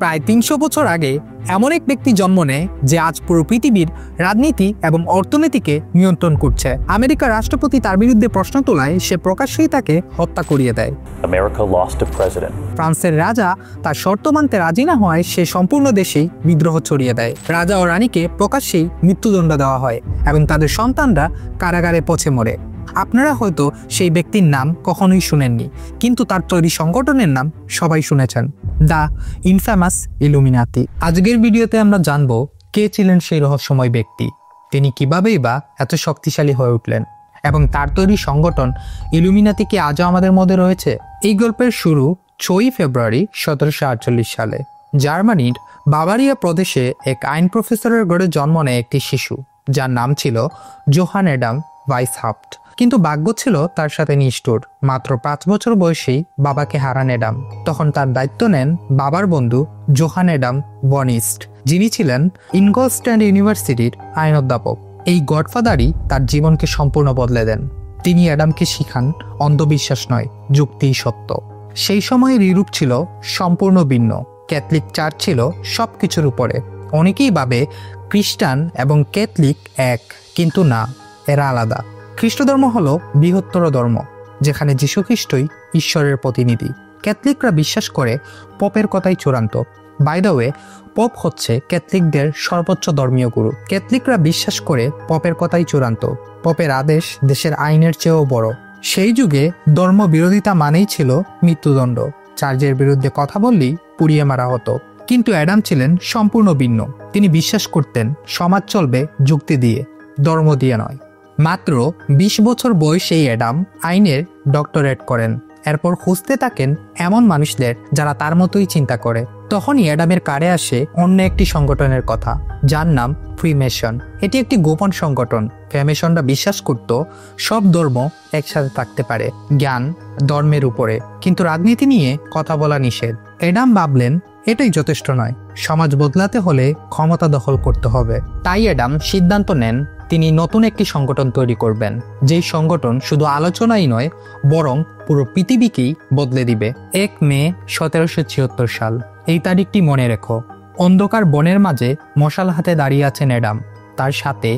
প্রায় ৩০০ বছর আগে এমন এক ব্যক্তি জন্ম নেয় যে আজ পুরো পৃথিবীর রাজনীতি এবং অর্থনীতিকে নিয়ন্ত্রণ করছে। আমেরিকার রাষ্ট্রপতি তার বিরুদ্ধে প্রশ্ন তোলায় সে প্রকাশ্যেই তাকে হত্যা করিয়ে দেয়। ফ্রান্সের রাজা তার শর্ত মানতে রাজি না হওয়ায় সে সম্পূর্ণ দেশেই বিদ্রোহ ছড়িয়ে দেয়। রাজা ও রানীকে প্রকাশ্যেই মৃত্যুদণ্ড দেওয়া হয় এবং তাদের সন্তানরা কারাগারে পচে মরে। আপনারা হয়তো সেই ব্যক্তির নাম কখনোই শুনেননি, কিন্তু তার তৈরি সংগঠনের নাম সবাই শুনেছেন, দ্য ইনফেমাস ইলুমিনাতি। আজকের ভিডিওতে আমরা জানব কে ছিলেন সেই রহস্যময় ব্যক্তি, তিনি কিভাবেই বা এত শক্তিশালী হয়ে উঠলেন এবং তার তৈরি সংগঠন ইলুমিনাতি কি আজও আমাদের মধ্যে রয়েছে। এই গল্পের শুরু 6 ফেব্রুয়ারি 1748 সালে জার্মানির বাভারিয়া প্রদেশে এক আইন প্রফেসরের ঘরে জন্ম নেয় একটি শিশু, যার নাম ছিল জোহান অ্যাডাম ওয়াইসহাফট। কিন্তু ভাগ্য ছিল তার সাথে নিষ্ঠুর। মাত্র 5 বছর বয়সেই বাবাকে হারান অ্যাডাম। তখন তার দায়িত্ব নেন বাবার বন্ধু জোহান অ্যাডাম বনিস্ট, যিনি ছিলেন ইনগলস্ট্যান্ড ইউনিভার্সিটির আইন অধ্যাপক। এই গডফাদারই তার জীবনকে সম্পূর্ণ বদলে দেন। তিনি অ্যাডামকে শিখান অন্ধবিশ্বাস নয়, যুক্তিই সত্য। সেই সময়ের ইউরোপ ছিল সম্পূর্ণ ভিন্ন। ক্যাথলিক চার্চ ছিল সবকিছুর উপরে। অনেকেই ভাবে খ্রিস্টান এবং ক্যাথলিক এক, কিন্তু না, এরা আলাদা। খ্রিস্ট ধর্ম হলো বৃহত্তর ধর্ম, যেখানে যীশু খ্রিস্টই ঈশ্বরের প্রতিনিধি। ক্যাথলিকরা বিশ্বাস করে পপের কথাই চূড়ান্ত। বাই দ্য ওয়ে, পপ হচ্ছে ক্যাথলিকদের সর্বোচ্চ ধর্মীয় গুরু। ক্যাথলিকরা বিশ্বাস করে পপের কথাই চূড়ান্ত। পপের আদেশ দেশের আইনের চেয়েও বড়। সেই যুগে ধর্ম বিরোধিতা মানেই ছিল মৃত্যুদণ্ড। চার্চের বিরুদ্ধে কথা বললেই পুড়িয়ে মারা হতো। কিন্তু অ্যাডাম ছিলেন সম্পূর্ণ ভিন্ন। তিনি বিশ্বাস করতেন সমাজ চলবে যুক্তি দিয়ে, ধর্ম দিয়ে নয়। মাত্র 20 বছর বয়সেই অ্যাডাম আইনের ডক্টরেট করেন। এরপর খুঁজতে থাকেন এমন মানুষদের যারা তার মতোই চিন্তা করে। তখনই অ্যাডামের কারে আসে অন্য একটি সংগঠনের কথা, যার নাম ফ্রিমেশন। এটি একটি গোপন সংগঠন। ফ্রিমেশনরা বিশ্বাস করত সব ধর্ম একসাথে থাকতে পারে জ্ঞান ধর্মের উপরে, কিন্তু রাজনীতি নিয়ে কথা বলা নিষেধ। অ্যাডাম ভাবলেন এটাই যথেষ্ট নয়, সমাজ বদলাতে হলে ক্ষমতা দখল করতে হবে। তাই অ্যাডাম সিদ্ধান্ত নেন তিনি নতুন একটি সংগঠন তৈরি করবেন, যেই সংগঠন শুধু আলোচনাই নয়, বরং পুরো পৃথিবীকেই বদলে দিবে। 1 মে 1776 সাল। এই তারিখটি মনে রেখো। অন্ধকার বনের মাঝে মশাল হাতে দাঁড়িয়ে আছেন অ্যাডাম, তার সাথে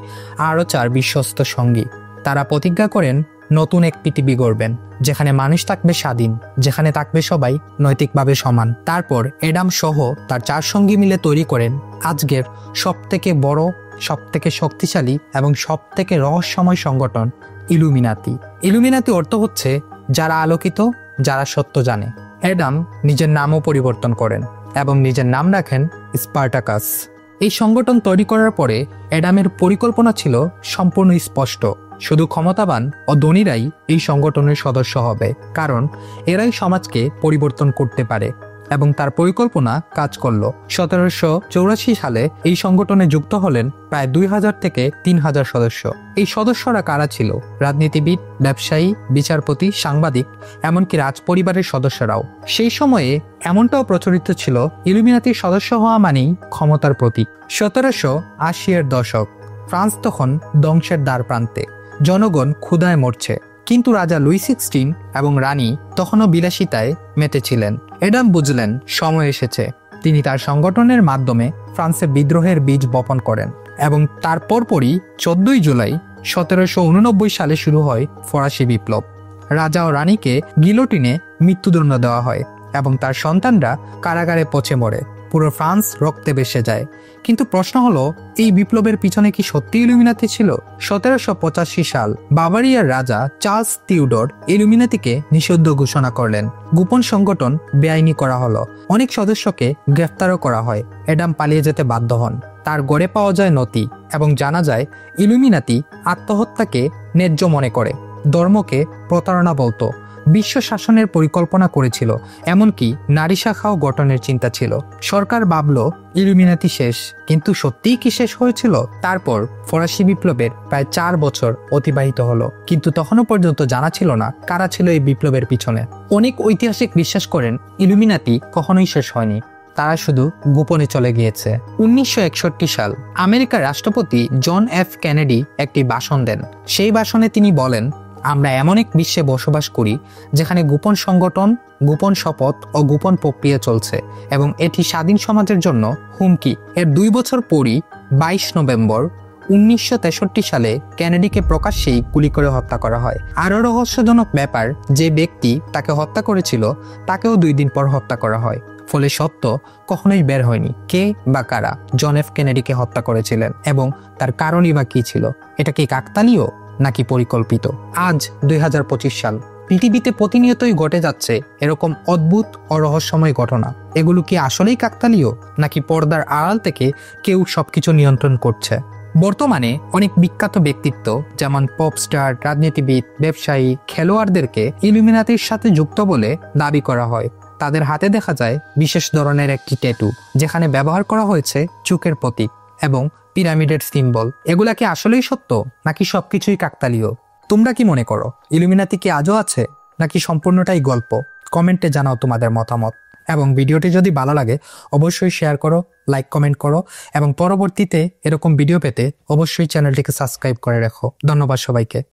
আরও 4 বিশ্বস্ত সঙ্গী। তারা প্রতিজ্ঞা করেন নতুন এক পৃথিবী গড়বেন, যেখানে মানুষ থাকবে স্বাধীন, যেখানে থাকবে সবাই নৈতিকভাবে সমান। তারপর অ্যাডাম সহ তার 4 সঙ্গী মিলে তৈরি করেন আজকের সবথেকে বড়, সবথেকে শক্তিশালী এবং সবথেকে রহস্যময় সংগঠন ইলুমিনাতি। ইলুমিনাতি অর্থ হচ্ছে যারা আলোকিত, যারা সত্য জানে। অ্যাডাম নিজের নামও পরিবর্তন করেন এবং নিজের নাম রাখেন স্পার্টাকাস। এই সংগঠন তৈরি করার পরে অ্যাডামের পরিকল্পনা ছিল সম্পূর্ণ স্পষ্ট। শুধু ক্ষমতাবান ও ধনীরাই এই সংগঠনের সদস্য হবে, কারণ এরাই সমাজকে পরিবর্তন করতে পারে। এবং তার পরিকল্পনা কাজ করল। 1784 সালে এই সংগঠনে যুক্ত হলেন প্রায় 2000 থেকে 3000 সদস্য। এই সদস্যরা কারা ছিল? রাজনীতিবিদ, ব্যবসায়ী, বিচারপতি, সাংবাদিক, এমনকি রাজ পরিবারের সদস্যরাও। সেই সময়ে এমনটাও প্রচলিত ছিল ইলুমিনাতির সদস্য হওয়া মানেই ক্ষমতার প্রতীক। 1780-এর দশক। ফ্রান্স তখন ধ্বংসের দ্বার প্রান্তে। জনগণ ক্ষুধায় মরছে, কিন্তু রাজা লুই 16 এবং রানী তখনও বিলাসিতায় মেতেছিলেন। অ্যাডাম বুঝলেন সময় এসেছে। তিনি তার সংগঠনের মাধ্যমে ফ্রান্সে বিদ্রোহের বীজ বপন করেন এবং তার পরপরই 14 জুলাই 1789 সালে শুরু হয় ফরাসি বিপ্লব। রাজা ও রানীকে গিলোটিনে মৃত্যুদণ্ড দেওয়া হয় এবং তার সন্তানরা কারাগারে পচে মরে। পুরো ফ্রান্স রক্তে ভেসে যায়। কিন্তু প্রশ্ন হলো, এই বিপ্লবের পিছনে কি সত্যি ইলুমিনাতি ছিল? 1785 সাল বাভারিয়ার রাজা চার্লস থিওডর ইলুমিনাতিকে নিষিদ্ধ ঘোষণা করলেন। গোপন সংগঠন বেআইনি করা হলো। অনেক সদস্যকে গ্রেফতারও করা হয়। অ্যাডাম পালিয়ে যেতে বাধ্য হন। তার গড়ে পাওয়া যায় নথি এবং জানা যায় ইলুমিনাতি আত্মহত্যাকে ন্যায্য মনে করে, ধর্মকে প্রতারণা বলতো, বিশ্ব শাসনের পরিকল্পনা করেছিল, এমনকি নারী শাখাও গঠনের চিন্তা ছিল। সরকার ভাবল ইলুমিনাতি শেষ, কিন্তু সত্যিই কি শেষ হয়েছিল? তারপর ফরাসি বিপ্লবের প্রায় 4 বছর অতিবাহিত হলো, কিন্তু তখনও পর্যন্ত জানা ছিল না কারা ছিল এই বিপ্লবের পিছনে। অনেক ঐতিহাসিক বিশ্বাস করেন ইলুমিনাতি কখনোই শেষ হয়নি, তারা শুধু গোপনে চলে গিয়েছে। 1961 সাল আমেরিকার রাষ্ট্রপতি জন এফ কেনেডি একটি ভাষণ দেন। সেই ভাষণে তিনি বলেন, আমরা এমন এক বিশ্বে বসবাস করি যেখানে গোপন সংগঠন, গোপন শপথ ও গোপন প্রক্রিয়া চলছে এবং এটি স্বাধীন সমাজের জন্য হুমকি। এর 2 বছর পরই 22 নভেম্বর 1963 সালে কেনেডিকে প্রকাশ্যেই গুলি করে হত্যা করা হয়। আরও রহস্যজনক ব্যাপার, যে ব্যক্তি তাকে হত্যা করেছিল তাকেও 2 দিন পর হত্যা করা হয়। ফলে সত্য কখনোই বের হয়নি কে বা কারা জন এফ কেনেডিকে হত্যা করেছিলেন এবং তার কারণই বা কী ছিল। এটা কি কাকতালীয় নাকি পরিকল্পিত? আজ 2025 সাল, পৃথিবীতে প্রতিনিয়তই ঘটে যাচ্ছে এরকম অদ্ভুত ও রহস্যময় ঘটনা। এগুলো কি আসলেই কাকতালীয় নাকি পর্দার আড়াল থেকে কেউ সবকিছু নিয়ন্ত্রণ করছে? বর্তমানে অনেক বিখ্যাত ব্যক্তিত্ব যেমন পপ স্টার, রাজনীতিবিদ, ব্যবসায়ী, খেলোয়াড়দেরকে ইলুমিনাতির সাথে যুক্ত বলে দাবি করা হয়। তাদের হাতে দেখা যায় বিশেষ ধরনের একটি ট্যাটু, যেখানে ব্যবহার করা হয়েছে চোখের প্রতীক এবং পিরামিডের সিম্বল। এগুলা কি আসলেই সত্য নাকি সবকিছুই কাকতালীয়? তোমরা কি মনে করো, ইলুমিনাতি কি আজও আছে নাকি সম্পূর্ণটাই গল্প? কমেন্টে জানাও তোমাদের মতামত। এবং ভিডিওটি যদি ভালো লাগে অবশ্যই শেয়ার করো, লাইক, কমেন্ট করো এবং পরবর্তীতে এরকম ভিডিও পেতে অবশ্যই চ্যানেলটিকে সাবস্ক্রাইব করে রাখো। ধন্যবাদ সবাইকে।